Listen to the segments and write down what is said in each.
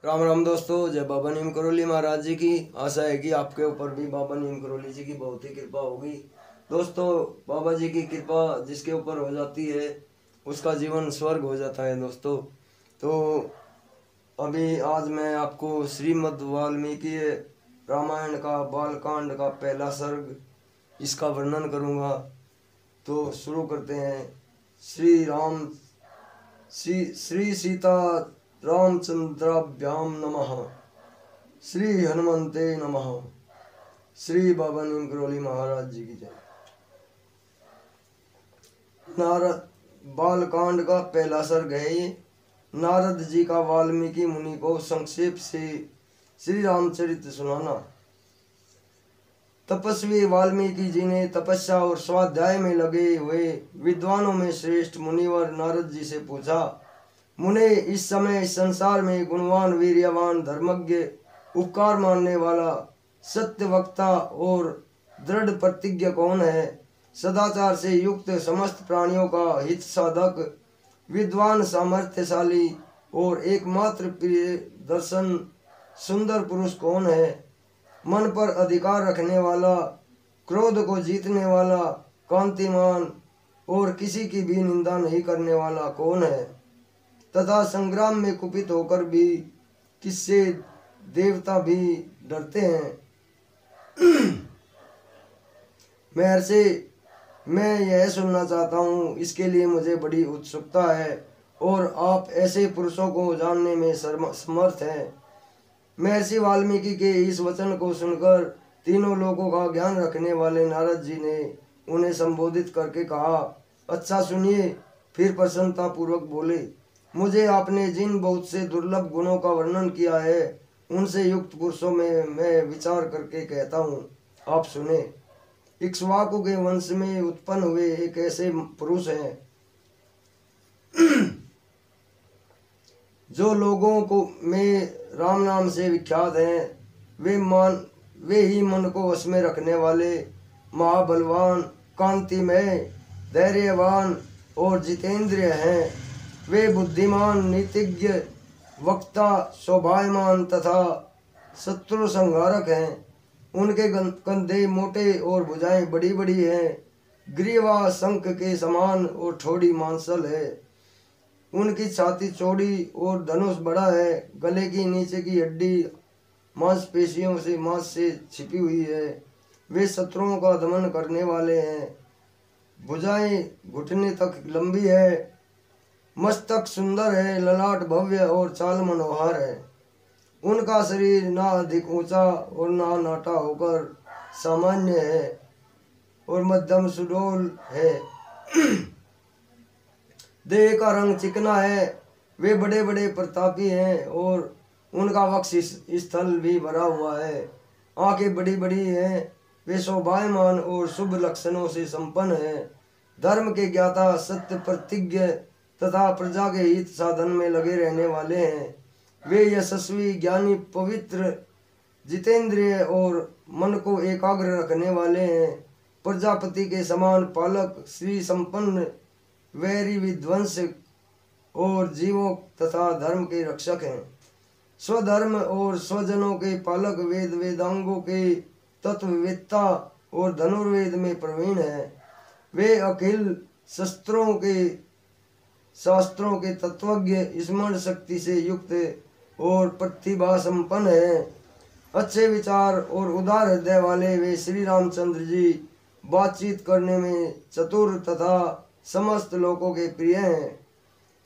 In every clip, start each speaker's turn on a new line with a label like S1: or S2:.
S1: राम राम दोस्तों, जय बाबा नीम करोली महाराज जी की। आशा है कि आपके ऊपर भी बाबा नीम करोली जी की बहुत ही कृपा होगी। दोस्तों, बाबा जी की कृपा जिसके ऊपर हो जाती है उसका जीवन स्वर्ग हो जाता है। दोस्तों, तो अभी आज मैं आपको श्रीमद् वाल्मीकि रामायण का बालकांड का पहला सर्ग इसका वर्णन करूँगा। तो शुरू करते हैं। श्री राम श्री सीता रामचंद्राभ्याम नमः। श्री हनुमंते नमः। श्री बाबा नीम करोली महाराज जी की जय। नारद बालकांड का पहला सर्ग है ये। नारद जी का वाल्मीकि मुनि को संक्षेप से श्री रामचरित सुनाना। तपस्वी वाल्मीकि जी ने तपस्या और स्वाध्याय में लगे हुए विद्वानों में श्रेष्ठ मुनिवर नारद जी से पूछा, मुने, इस समय संसार में गुणवान, वीर्यवान, धर्मज्ञ, उपकार मानने वाला, सत्य वक्ता और दृढ़ प्रतिज्ञ कौन है? सदाचार से युक्त, समस्त प्राणियों का हित साधक, विद्वान, सामर्थ्यशाली और एकमात्र प्रिय दर्शन सुंदर पुरुष कौन है? मन पर अधिकार रखने वाला, क्रोध को जीतने वाला, कांतिमान और किसी की भी निंदा नहीं करने वाला कौन है? तथा संग्राम में कुपित होकर भी किससे देवता भी डरते हैं? मैं यह सुनना चाहता हूँ, इसके लिए मुझे बड़ी उत्सुकता है और आप ऐसे पुरुषों को जानने में समर्थ हैं। महर्षि वाल्मीकि के इस वचन को सुनकर तीनों लोगों का ज्ञान रखने वाले नारद जी ने उन्हें संबोधित करके कहा, अच्छा सुनिए। फिर प्रसन्नता पूर्वक बोले, मुझे आपने जिन बहुत से दुर्लभ गुणों का वर्णन किया है उनसे युक्त पुरुषों में मैं विचार करके कहता हूँ, आप सुने। इक्ष्वाकु के वंश में उत्पन्न हुए एक ऐसे पुरुष हैं जो लोगों को में राम नाम से विख्यात हैं। वे ही मन को वश में रखने वाले, महाबलवान, कांतिमय, धैर्यवान और जितेंद्रिय हैं। वे बुद्धिमान, नीतिज्ञ, वक्ता, शोभायमान तथा शत्रु संहारक हैं। उनके कंधे मोटे और भुजाएं बड़ी बड़ी हैं। ग्रीवा शंख के समान और ठोड़ी मांसल है। उनकी छाती चौड़ी और धनुष बड़ा है। गले की नीचे की हड्डी मांसपेशियों से मांस से छिपी हुई है। वे शत्रुओं का दमन करने वाले हैं। भुजाएं घुटने तक लंबी है। मस्तक सुंदर है, ललाट भव्य और चाल मनोहर है। उनका शरीर ना अधिक ऊंचा और ना नाटा होकर सामान्य है और मध्यम सुडौल है। देह का रंग चिकना है। वे बड़े बड़े प्रतापी हैं और उनका वक्ष स्थल भी भरा हुआ है। आंखें बड़ी बड़ी हैं। वे शोभायमान और शुभ लक्षणों से संपन्न हैं। धर्म के ज्ञाता, सत्य प्रतिज्ञ तथा प्रजा के हित साधन में लगे रहने वाले हैं। वे यशस्वी, ज्ञानी, पवित्र, जितेंद्रिय और मन को एकाग्र रखने वाले हैं। प्रजापति के समान पालक, श्री संपन्न, वैरी विध्वंस और जीवों तथा धर्म के रक्षक हैं। स्वधर्म और स्वजनों के पालक, वेद वेदांगों के तत्ववेत्ता और धनुर्वेद में प्रवीण हैं। वे अखिल शास्त्रों के तत्वज्ञ, स्मरण शक्ति से युक्त और प्रतिभा संपन्न है। अच्छे विचार और उदार हृदय वाले वे श्री रामचंद्र जी बातचीत करने में चतुर तथा समस्त लोगों के प्रिय हैं।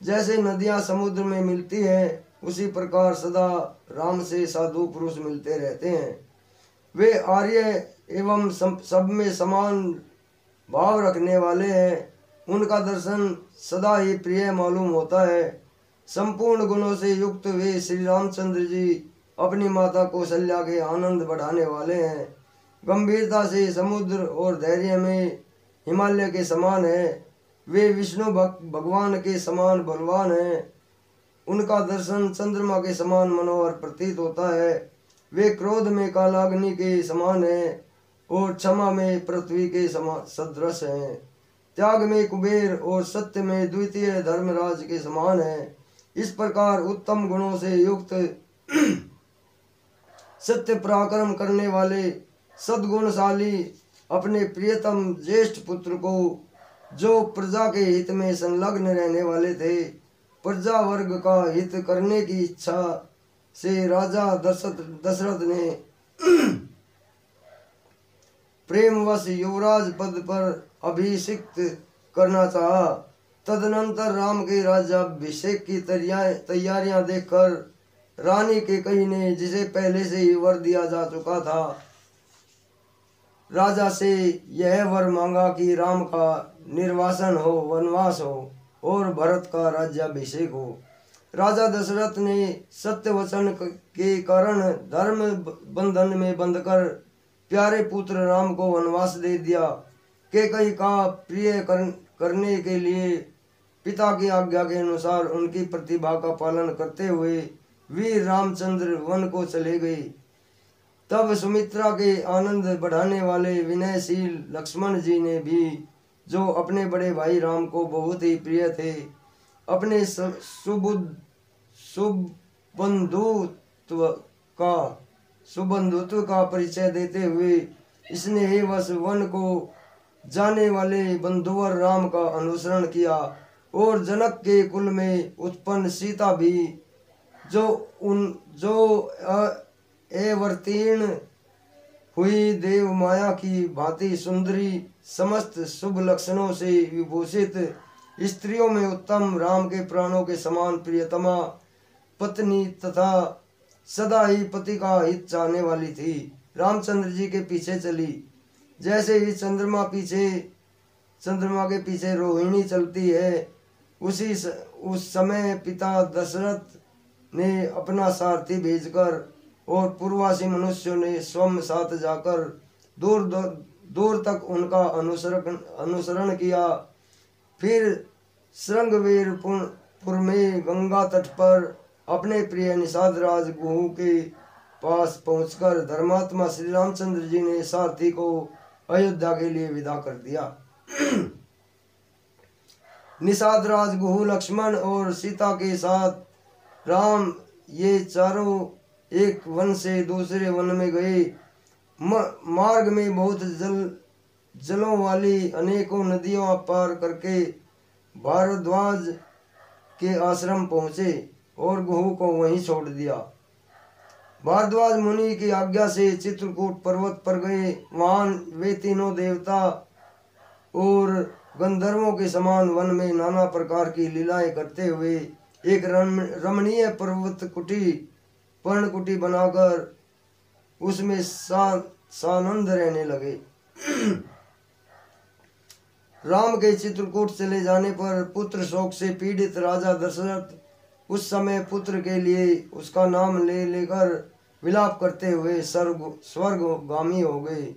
S1: जैसे नदियां समुद्र में मिलती हैं, उसी प्रकार सदा राम से साधु पुरुष मिलते रहते हैं। वे आर्य एवं सब में समान भाव रखने वाले हैं। उनका दर्शन सदा ही प्रिय मालूम होता है। संपूर्ण गुणों से युक्त वे श्री रामचंद्र जी अपनी माता कौशल्या के आनंद बढ़ाने वाले हैं। गंभीरता से समुद्र और धैर्य में हिमालय के समान है। वे विष्णु भगवान के समान बलवान हैं। उनका दर्शन चंद्रमा के समान मनोहर प्रतीत होता है। वे क्रोध में कालाग्नि के समान हैं और क्षमा में पृथ्वी के समान सदृश हैं। त्याग में कुबेर और सत्य में द्वितीय धर्मराज के समान है। इस प्रकार उत्तम गुणों से युक्त सत्य पराक्रम करने वाले सद्गुणशाली अपने प्रियतम ज्येष्ठ पुत्र को, जो प्रजा के हित में संलग्न रहने वाले थे, प्रजा वर्ग का हित करने की इच्छा से राजा दशरथ ने प्रेमवश युवराज पद पर अभिषिक्त करना चाहा। तदनंतर राम के राज्याभिषेक की तैयारियां देखकर रानी कैकेयी ने, जिसे पहले से ही वर दिया जा चुका था, राजा से यह वर मांगा कि राम का निर्वासन हो, वनवास हो और भरत का राज्याभिषेक हो। राजा दशरथ ने सत्य वचन के कारण धर्म बंधन में बंधकर प्यारे पुत्र राम को वनवास दे दिया। कैकेयी का प्रिय करने के लिए पिता की आज्ञा के अनुसार उनकी प्रतिभा का पालन करते हुए वीर रामचंद्र वन को चले गए। तब सुमित्रा के आनंद बढ़ाने वाले विनयशील लक्ष्मण जी ने भी, जो अपने बड़े भाई राम को बहुत ही प्रिय थे, अपने सुबंधुत्व का परिचय देते हुए स्नेहवश वन को जाने वाले बंधुवर राम का अनुसरण किया और जनक के कुल में उत्पन्न सीता भी, जो अवर्तीर्ण हुई देव माया की भांति सुंदरी, समस्त शुभ लक्षणों से विभूषित, स्त्रियों में उत्तम, राम के प्राणों के समान प्रियतमा पत्नी तथा सदा ही पति का हित चाहने वाली थी, रामचंद्र जी के पीछे चली। जैसे ही चंद्रमा के पीछे रोहिणी चलती है, उस समय पिता दशरथ ने अपना सारथी भेजकर और पूर्ववासी मनुष्यों ने स्वयं साथ जाकर दूर तक उनका अनुसरण किया। फिर श्रृंगवेरपुर में गंगा तट पर अपने प्रिय निषाद राज गुहू के पास पहुंचकर धर्मात्मा श्री रामचंद्र जी ने सारथी को अयोध्या के लिए विदा कर दिया। निषाद राज गुहू लक्ष्मण और सीता के साथ राम ये चारों एक वन से दूसरे वन में गए। मार्ग में बहुत जलों वाली अनेकों नदियों पार करके भारद्वाज के आश्रम पहुँचे और गुहू को वहीं छोड़ दिया। भारद्वाज मुनि की आज्ञा से चित्रकूट पर्वत पर गए। वहां वे तीनों देवता और गंधर्वों के समान वन में नाना प्रकार की लीलाएं करते हुए एक रमणीय पर्णकुटी बनाकर उसमें सानंद रहने लगे। राम के चित्रकूट चले जाने पर पुत्र शोक से पीड़ित राजा दशरथ उस समय पुत्र के लिए उसका नाम लेकर विलाप करते हुए स्वर्गगामी हो गए।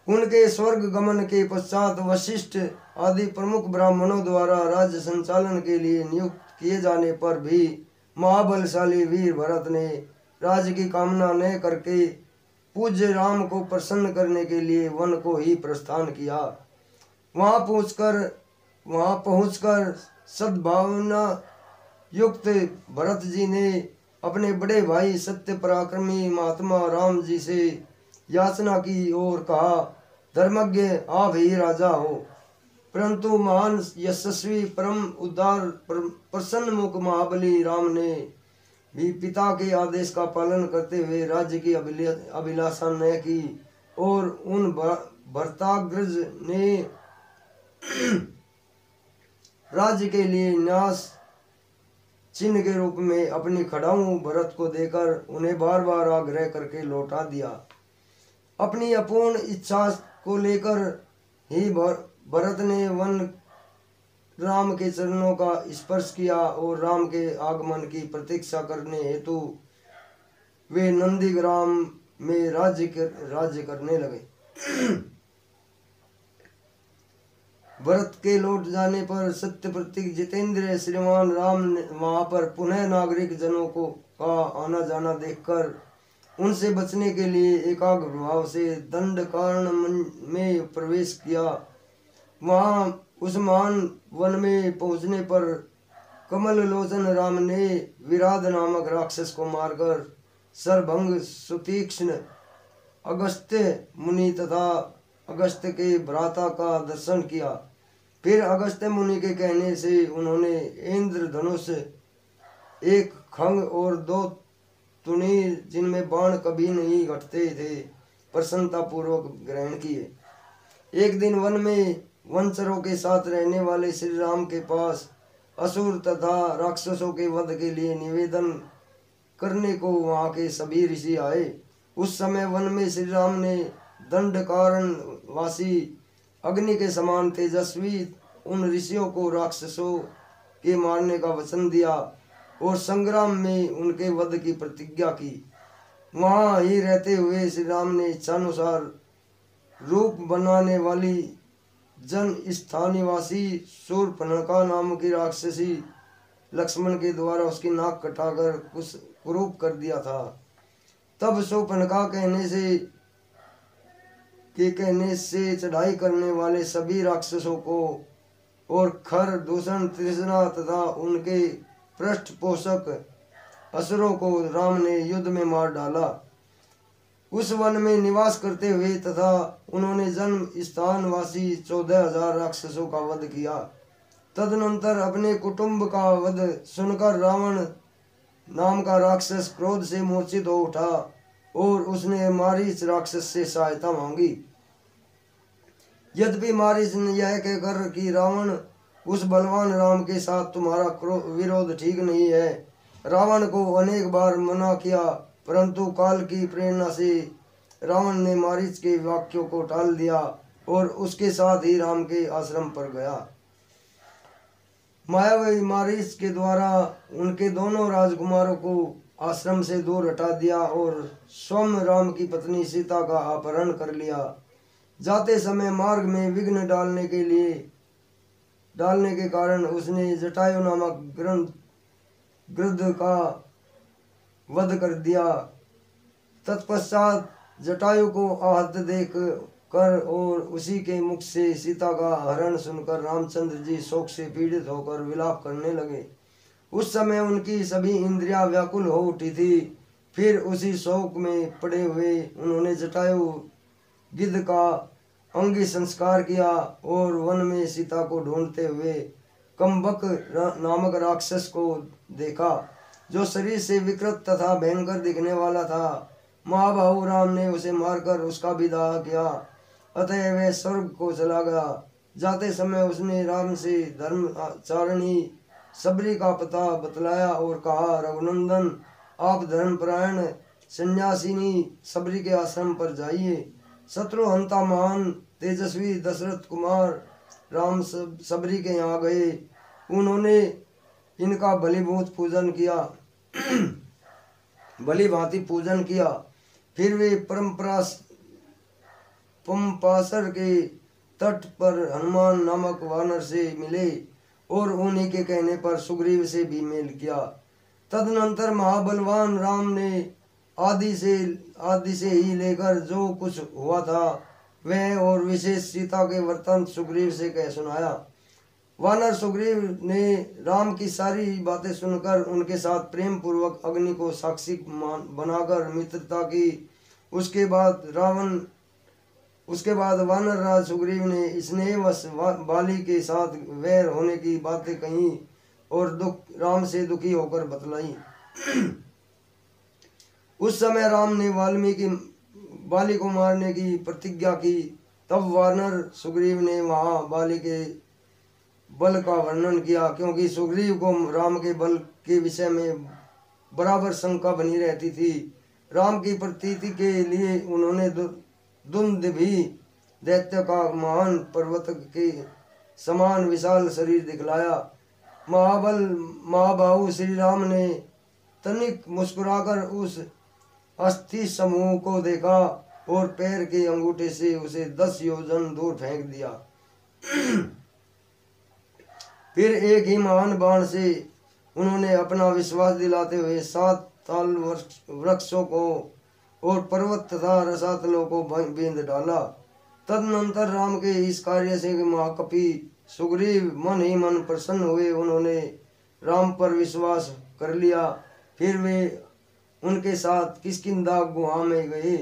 S1: उनके स्वर्ग गमन के पश्चात वशिष्ठ आदि प्रमुख ब्राह्मणों द्वारा राज्य संचालन के लिए नियुक्त किए जाने पर भी महाबलशाली वीर भरत ने राज्य की कामना न करके पूज्य राम को प्रसन्न करने के लिए वन को ही प्रस्थान किया। वहां पहुंचकर सद्भावना युक्त भरत जी ने अपने बड़े भाई सत्य पराक्रमी महात्मा राम जी से याचना की और कहा, धर्मज्ञ आप ही राजा हो। परंतु महान यशस्वी परम उदार प्रसन्न मुख महाबली राम ने भी पिता के आदेश का पालन करते हुए राज्य की अभिलाषा न की और उन भरताग्रज ने राज्य के लिए न्यास चिन्ह के रूप में अपनी खड़ाऊ भरत को देकर उन्हें बार बार आग्रह करके लौटा दिया। अपनी अपूर्ण इच्छा को लेकर ही भरत ने वन राम के चरणों का स्पर्श किया और राम के आगमन की प्रतीक्षा करने हेतु वे नंदीग्राम में राज्य करने लगे। भरत के लौट जाने पर सत्य प्रतीक जितेंद्र श्रीमान राम ने वहां पर पुनः नागरिक जनों का आना जाना देखकर उनसे बचने के लिए एकाग्र भाव से दंडकारण्य में प्रवेश किया। वहां उस महान वन में पहुंचने पर कमल लोचन राम ने विराध नामक राक्षस को मारकर सरभंग, सुतीक्ष्ण, अगस्त्य मुनि तथा अगस्त्य के भ्राता का दर्शन किया। फिर अगस्त्य मुनि के कहने से उन्होंने इंद्र धनुष, एक खंग और 2 तुनीर जिनमें बाण कभी नहीं घटते थे प्रसन्नता पूर्वक ग्रहण किए। एक दिन वन में वनचरों के साथ रहने वाले श्री राम के पास असुर तथा राक्षसों के वध के लिए निवेदन करने को वहां के सभी ऋषि आए। उस समय वन में श्री राम ने दंडकारण्य वासी अग्नि के समान तेजस्वी उन ऋषियों को राक्षसों के मारने का वचन दिया और संग्राम में उनके वध की प्रतिज्ञा की। वहां ही रहते हुए श्री राम ने इच्छानुसार रूप बनाने वाली जन स्थान निवासी शूर्पणखा नाम की राक्षसी लक्ष्मण के द्वारा उसकी नाक कटाकर कुरूप कर दिया था। तब शूर्पणखा कहने से चढ़ाई करने वाले सभी राक्षसों को और खर, दूषण, तृष्णा तथा उनके पृष्ठपोषक असुरों को राम ने युद्ध में मार डाला। उस वन में निवास करते हुए तथा उन्होंने जन्म स्थान वासी 14,000 राक्षसों का वध किया। तदनंतर अपने कुटुंब का वध सुनकर रावण नाम का राक्षस क्रोध से मूर्छित हो उठा और उसने मारीच राक्षस से सहायता मांगी। यद्यपि मारीच ने यह कहकर कि रावण, उस बलवान राम के साथ तुम्हारा विरोध ठीक नहीं है, रावण को अनेक बार मना किया, परंतु काल की प्रेरणा से रावण ने मारीच के वाक्यों को टाल दिया और उसके साथ ही राम के आश्रम पर गया। मायावी मारीच के द्वारा उनके दोनों राजकुमारों को आश्रम से दूर हटा दिया और स्वयं राम की पत्नी सीता का अपहरण कर लिया। जाते समय मार्ग में विघ्न डालने के कारण उसने जटायु नामक गृध्र का वध कर दिया। तत्पश्चात जटायु को आहत देख कर और उसी के मुख से सीता का हरण सुनकर रामचंद्र जी शोक से पीड़ित होकर विलाप करने लगे। उस समय उनकी सभी इंद्रियां व्याकुल हो उठी थी। फिर उसी शोक में पड़े हुए उन्होंने जटायु गिद्ध का अंगी संस्कार किया और वन में सीता को ढूंढते हुए कम्बक नामक राक्षस को देखा, जो शरीर से विकृत तथा भयंकर दिखने वाला था। महाबाहु राम ने उसे मारकर उसका भी दाह किया, अतः वह स्वर्ग को चला गया। जाते समय उसने राम से धर्मचारिणी सबरी का पता बतलाया और कहा, रघुनंदन, आप धर्मपरायण सन्यासिनी सबरी के आश्रम पर जाइए। शत्रुहंता महान तेजस्वी दशरथ कुमार राम सबरी के यहाँ गए। उन्होंने इनका भलीभूत पूजन किया भली भांति पूजन किया। फिर वे पंपासर के तट पर हनुमान नामक वानर से मिले और उन्हीं के कहने पर सुग्रीव से भी मेल किया। तदनंतर महाबलवान राम ने आदि से ही लेकर जो कुछ हुआ था वह और विशेष सीता के वृत्तांत सुग्रीव से कह सुनाया। वानर सुग्रीव ने राम की सारी बातें सुनकर उनके साथ प्रेम पूर्वक अग्नि को साक्षी बनाकर मित्रता की। उसके बाद वानर राज सुग्रीव ने स्नेहवश बाली के साथ वैर होने की बातें कही और राम से दुखी होकर बतलाई। उस समय राम ने बाली को मारने की प्रतिज्ञा की। तब वानर सुग्रीव ने वहां बाली के बल का वर्णन किया, क्योंकि सुग्रीव को राम के बल के विषय में बराबर शंका बनी रहती थी। राम की प्रतीति के लिए उन्होंने दुंदुभि दैत्य का महान पर्वत के समान विशाल शरीर दिखलाया। महाबाहु श्री राम ने तनिक मुस्कुराकर उस अस्थि समूह को देखा और पैर के अंगूठे से उसे 10 योजन दूर फेंक दिया। फिर एक ही महान बाण से उन्होंने अपना विश्वास दिलाते हुए 7 ताल वृक्षों को और पर्वत तथा रसातलों को बींध डाला। तदनंतर राम के इस कार्य से महाकपि सुग्रीव मन ही मन प्रसन्न हुए। उन्होंने राम पर विश्वास कर लिया। फिर वे उनके साथ किष्किंधा गुहा में गए।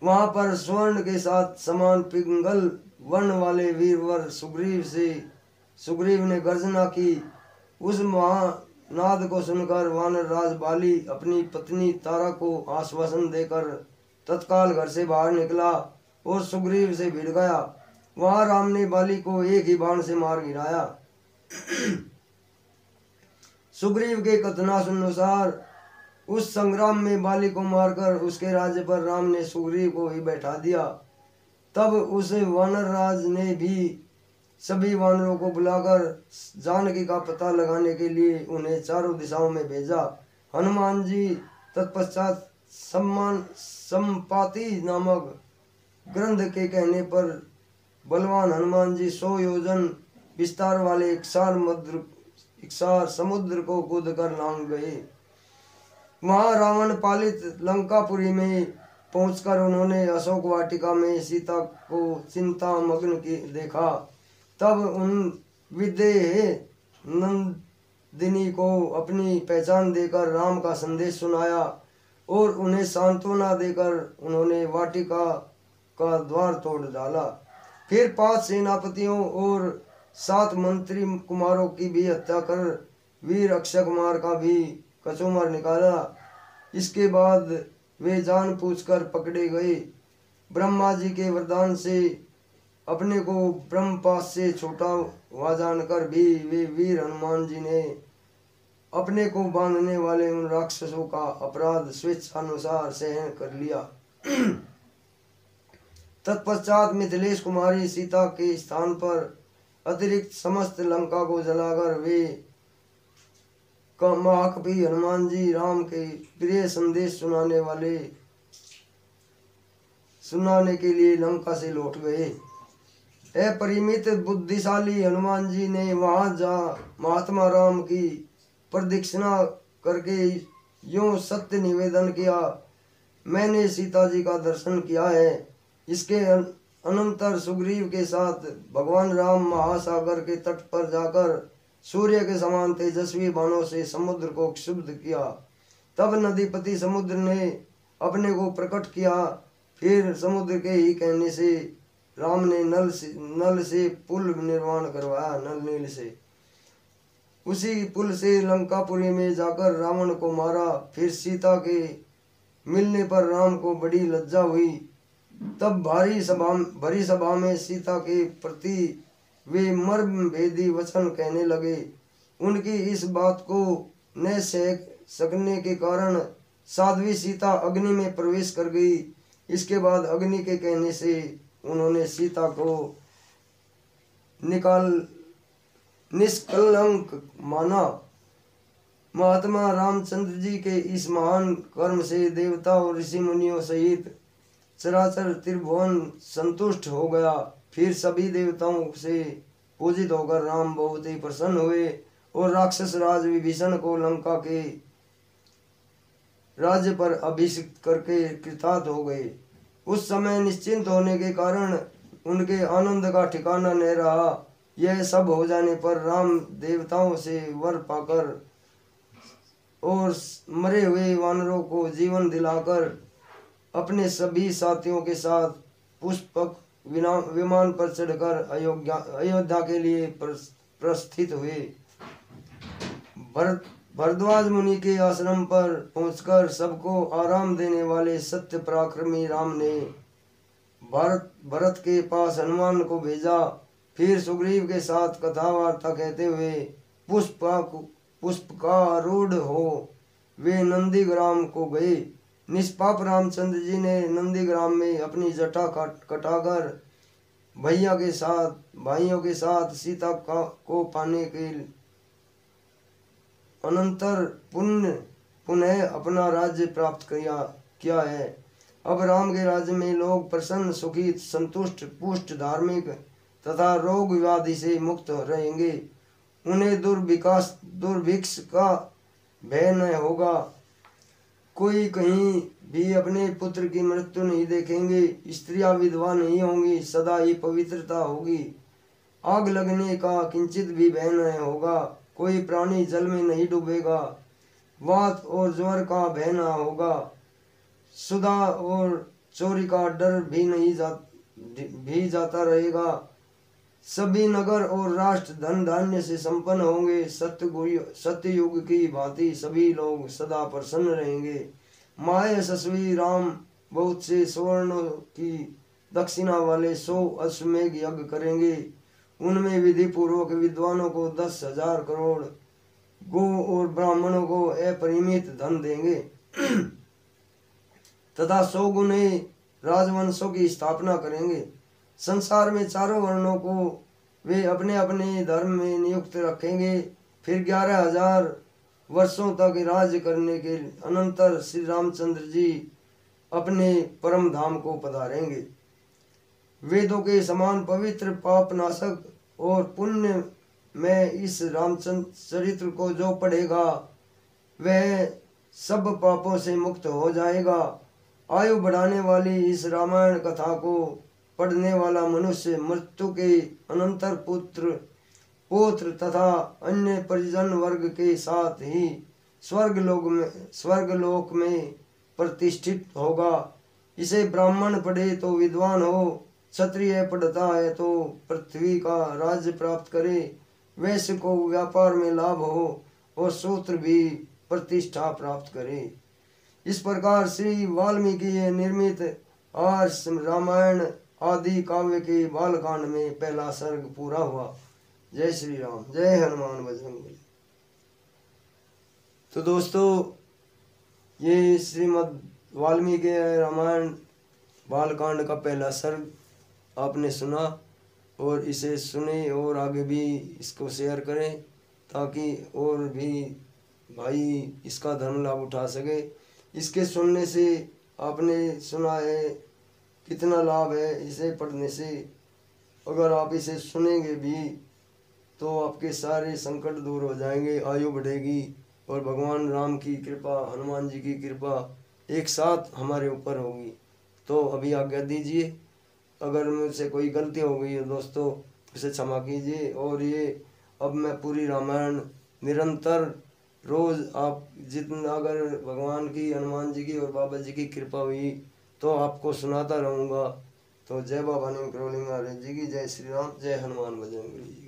S1: वहां पर स्वर्ण के साथ समान पिंगल वर्ण वाले वीरवर सुग्रीव ने गर्जना की। उस महानाद को सुनकर वानर राज बाली अपनी पत्नी तारा को आश्वासन देकर तत्काल घर से बाहर निकला और सुग्रीव से भिड़ गया। वहां राम ने बाली को एक ही बाण से मार गिराया। सुग्रीव के कथनानुसार उस संग्राम में बाली को मारकर उसके राज्य पर राम ने सुग्रीव को ही बैठा दिया। तब उस वानर राज ने भी सभी वानरों को बुलाकर जानकी का पता लगाने के लिए उन्हें चारों दिशाओं में भेजा। हनुमान जी तत्पश्चात संपाति नामक ग्रंथ के कहने पर बलवान हनुमान जी 100 योजन विस्तार वाले इक्षार समुद्र को कूद कर लांग गए। वहां रावण पालित लंकापुरी में पहुंचकर उन्होंने अशोक वाटिका में सीता को चिंता मग्न की देखा। तब उन विदेह नंदिनी को अपनी पहचान देकर राम का संदेश सुनाया और उन्हें सांत्वना देकर उन्होंने वाटिका का द्वार तोड़ डाला। फिर 5 सेनापतियों और 7 मंत्री कुमारों की भी हत्या कर वीर अक्षय कुमार का भी कचूमर निकाला। इसके बाद वे जान पूछकर पकड़े गए। ब्रह्मा जी के वरदान से अपने को ब्रह्मपाश से छोटा हुआ जानकर भी वे वीर हनुमान जी ने अपने को बांधने वाले उन राक्षसों का अपराध स्वेच्छानुसार सहन कर लिया। तत्पश्चात मिथिलेश कुमारी सीता के स्थान पर अतिरिक्त समस्त लंका को जलाकर वे महाकवि हनुमान जी राम के प्रिय संदेश सुनाने के लिए लंका से लौट गए। अपरिमित बुद्धिशाली हनुमान जी ने वहां जा महात्मा राम की प्रदक्षिणा करके यूं सत्य निवेदन किया, मैंने सीता जी का दर्शन किया है। इसके अनंतर सुग्रीव के साथ भगवान राम महासागर के तट पर जाकर सूर्य के समान तेजस्वी बाणों से समुद्र को क्षुब्ध किया। तब नदीपति समुद्र ने अपने को प्रकट किया। फिर समुद्र के ही कहने से राम ने नल से पुल निर्माण करवाया। नल नील से उसी पुल से लंकापुरी में जाकर रावण को मारा। फिर सीता के मिलने पर राम को बड़ी लज्जा हुई। तब भरी सभा में सीता के प्रति वे मर्म भेदी वचन कहने लगे। उनकी इस बात को न सह सकने के कारण साध्वी सीता अग्नि में प्रवेश कर गई। इसके बाद अग्नि के कहने से उन्होंने सीता को निष्कलंक माना। महात्मा रामचंद्र जी के इस महान कर्म से देवता और ऋषि मुनियों सहित चराचर त्रिभुवन संतुष्ट हो गया। फिर सभी देवताओं से पूजित होकर राम बहुत ही प्रसन्न हुए और राक्षस राज विभीषण को लंका के राज्य पर अभिषिक्त करके कृतार्थ हो गए। उस समय निश्चिंत होने के कारण उनके आनंद का ठिकाना न रहा। यह सब हो जाने पर राम देवताओं से वर पाकर और मरे हुए वानरों को जीवन दिलाकर अपने सभी साथियों के साथ पुष्पक विमान पर चढ़कर अयोध्या के लिए प्रस्थित हुए। भरद्वाज मुनि के आश्रम पर पहुंचकर सबको आराम देने वाले सत्य पराक्रमी राम ने भरत के पास हनुमान को भेजा। फिर सुग्रीव के साथ कथा वार्ता कहते हुए पुष्पकारूढ़ हो वे नंदीग्राम को गए। निष्पाप रामचंद्र जी ने नंदीग्राम में अपनी जटा कटाकर भाइयों के साथ सीता को पाने के अनंतर पुनः अपना राज्य प्राप्त किया है। अब राम के राज्य में लोग प्रसन्न सुखी संतुष्ट पुष्ट धार्मिक तथा रोग व्याधि से मुक्त रहेंगे। उन्हें दुर्भिक्ष का भय न होगा। कोई कहीं भी अपने पुत्र की मृत्यु नहीं देखेंगे। स्त्रियां विधवा नहीं होंगी, सदा ही पवित्रता होगी। आग लगने का किंचित भी भय न होगा। कोई प्राणी जल में नहीं डूबेगा। वात और ज्वर का भय न होगा। सुधा और चोरी का डर भी जाता रहेगा। सभी नगर और राष्ट्र धन धान्य से संपन्न होंगे। सत्ययुग की भांति सभी लोग सदा प्रसन्न रहेंगे। माय यशस्वी राम बहुत से स्वर्ण की दक्षिणा वाले 100 अश्वमेघ यज्ञ करेंगे। उनमें विधि पूर्वक विद्वानों को 10,000 करोड़, गो और ब्राह्मणों को अपरिमित धन देंगे तथा 100 गुने राजवंशों की स्थापना करेंगे। संसार में चारों वर्णों को वे अपने अपने धर्म में नियुक्त रखेंगे। फिर 11,000 वर्षों तक राज्य करने के अनंतर श्री रामचंद्र जी अपने परम धाम को पधारेंगे। वेदों के समान पवित्र पाप नाशक और पुण्य में इस रामचंद्र चरित्र को जो पढ़ेगा वह सब पापों से मुक्त हो जाएगा। आयु बढ़ाने वाली इस रामायण कथा को पढ़ने वाला मनुष्य मृत्यु के अनंतर पौत्र तथा अन्य परिजन वर्ग के साथ ही स्वर्गलोक में प्रतिष्ठित होगा। इसे ब्राह्मण पढ़े तो विद्वान हो, क्षत्रिय पढ़ता है तो पृथ्वी का राज्य प्राप्त करे, वैश्य को व्यापार में लाभ हो और शूद्र भी प्रतिष्ठा प्राप्त करे। इस प्रकार श्री वाल्मीकि निर्मित आर्ष रामायण आदि काव्य के बालकांड में पहला सर्ग पूरा हुआ। जय श्री राम, जय हनुमान बजरंगबली। तो दोस्तों, ये श्रीमद् वाल्मीकि रामायण बालकांड का पहला सर्ग आपने सुना और इसे सुने और आगे भी इसको शेयर करें ताकि और भी भाई इसका धर्म लाभ उठा सके। इसके सुनने से आपने सुना है कितना लाभ है इसे पढ़ने से। अगर आप इसे सुनेंगे भी तो आपके सारे संकट दूर हो जाएंगे, आयु बढ़ेगी और भगवान राम की कृपा, हनुमान जी की कृपा एक साथ हमारे ऊपर होगी। तो अभी आज्ञा दीजिए। अगर मुझसे कोई गलती हो गई है दोस्तों उसे क्षमा कीजिए। और ये अब मैं पूरी रामायण निरंतर रोज़ आप जितना अगर भगवान की, हनुमान जी की और बाबा जी की कृपा हुई तो आपको सुनाता रहूँगा। तो जय बाबा नीम करोली महाराज जी की, जय श्री राम, जय हनुमान बजरंगबली जी।